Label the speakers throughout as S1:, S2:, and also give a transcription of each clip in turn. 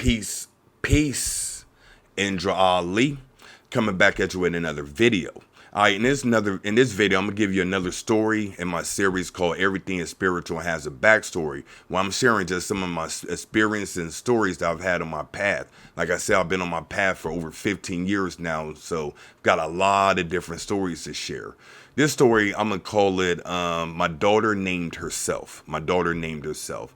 S1: Peace, peace. Indra Ali coming back at you with another video. All right, in this video, I'm gonna give you another story in my series called "Everything is Spiritual and Has a Backstory," where I'm sharing just some of my experiences and stories that I've had on my path. Like I said, I've been on my path for over 15 years now, so I've got a lot of different stories to share. This story, I'm gonna call it "My Daughter Named Herself." My daughter named herself.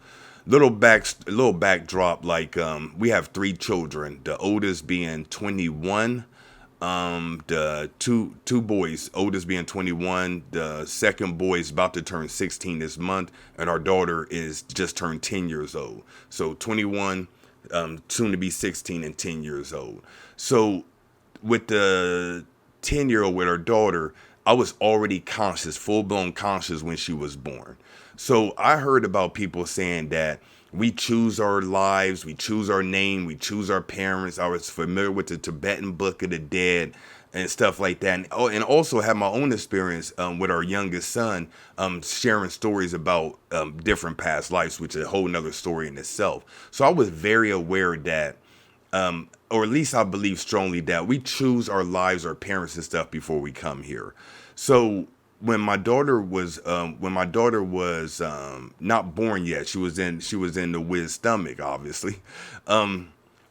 S1: Little backdrop. Like we have three children. The oldest being 21. The two boys, oldest being 21, the second boy is about to turn 16 this month, and our daughter is just turned 10 years old. So 21, soon to be 16 and 10 years old. So with the 10-year-old, with our daughter, I was already conscious, full-blown conscious when she was born. So I heard about people saying that we choose our lives, we choose our name, we choose our parents. I was familiar with the Tibetan Book of the Dead and stuff like that. And also had my own experience with our youngest son, sharing stories about different past lives, which is a whole nother story in itself. So I was very aware that, or at least I believe strongly that we choose our lives, our parents and stuff before we come here. So when my daughter was not born yet, she was in the Wiz stomach, obviously.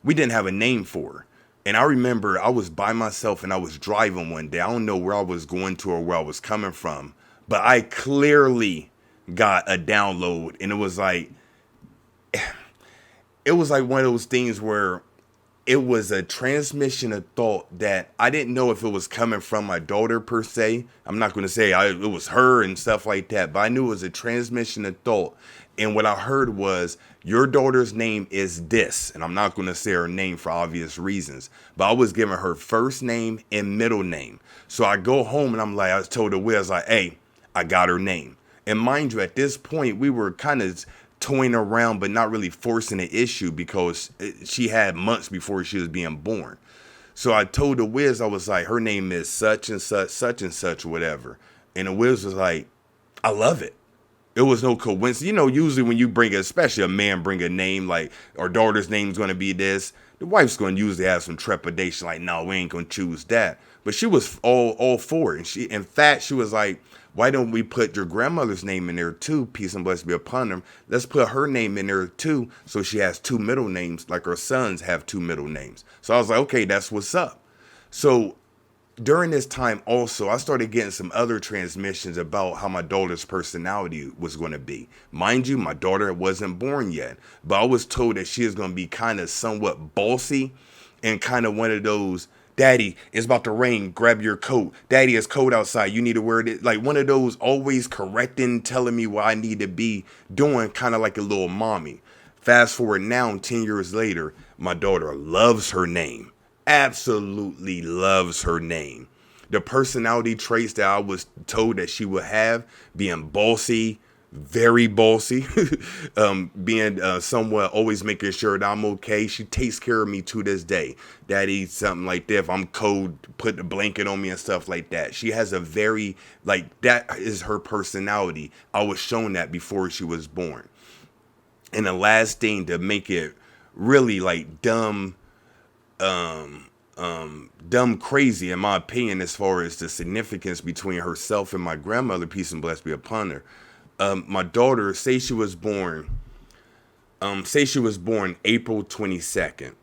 S1: We didn't have a name for her. And I remember I was by myself and I was driving one day. I don't know where I was going to or where I was coming from, but I clearly got a download, and it was like one of those things where it was a transmission of thought that I didn't know if it was coming from my daughter per se. I'm not going to say it was her and stuff like that, but I knew it was a transmission of thought. And what I heard was, your daughter's name is this. And I'm not going to say her name for obvious reasons, but I was giving her first name and middle name. So I go home and I told the Wiz, like, hey, I got her name. And mind you, at this point, we were kind of toying around, but not really forcing the issue, because she had months before she was being born. So I told the Wiz, I was like, her name is such and such, whatever. And the Wiz was like, I love it. It was no coincidence. You know, usually when you bring, especially a man, bring a name, like our daughter's name is going to be this, the wife's going to usually have some trepidation, like, no, we ain't going to choose that. But she was all for it. And in fact, she was like, why don't we put your grandmother's name in there too? Peace and blessings be upon them. Let's put her name in there too, so she has two middle names, like her sons have two middle names. So I was like, okay, that's what's up. So during this time also, I started getting some other transmissions about how my daughter's personality was going to be. Mind you, my daughter wasn't born yet, but I was told that she is going to be kind of somewhat bossy and kind of one of those, Daddy, it's about to rain, grab your coat. Daddy, it's cold outside, you need to wear it. Like one of those always correcting, telling me what I need to be doing, kind of like a little mommy. Fast forward now, 10 years later, my daughter loves her name. Absolutely loves her name. The personality traits that I was told that she would have, being bossy, very bossy, being somewhat always making sure that I'm okay. She takes care of me to this day. Daddy, something like that. If I'm cold, put the blanket on me and stuff like that. She has a very, like, that is her personality. I was shown that before she was born. And the last thing to make it really like dumb crazy, in my opinion, as far as the significance between herself and my grandmother, peace and blessings be upon her. My daughter, say she was born April 22nd.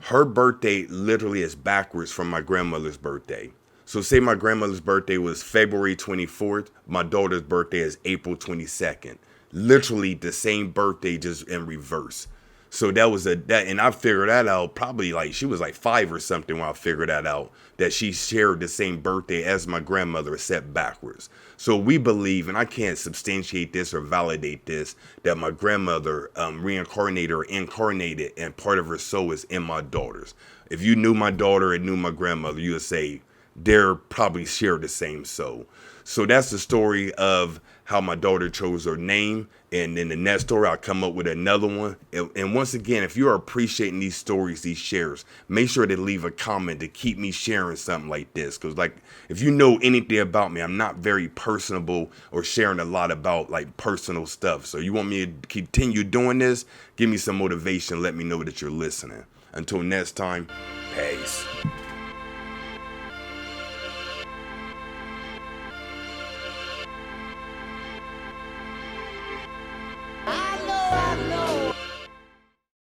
S1: Her birthday literally is backwards from my grandmother's birthday. So say my grandmother's birthday was February 24th. My daughter's birthday is April 22nd. Literally the same birthday, just in reverse. So and I figured that out probably like she was like 5 or something when I figured that out, that she shared the same birthday as my grandmother, set backwards. So we believe, and I can't substantiate this or validate this, that my grandmother reincarnated or incarnated, and part of her soul is in my daughters. If you knew my daughter and knew my grandmother, you would say they're probably share the same soul. So that's the story of how my daughter chose her name. And in the next story, I'll come up with another one. And once again, if you're appreciating these stories, these shares, make sure to leave a comment to keep me sharing something like this. Because like, if you know anything about me, I'm not very personable or sharing a lot about like personal stuff. So you want me to continue doing this? Give me some motivation. Let me know that you're listening. Until next time, peace.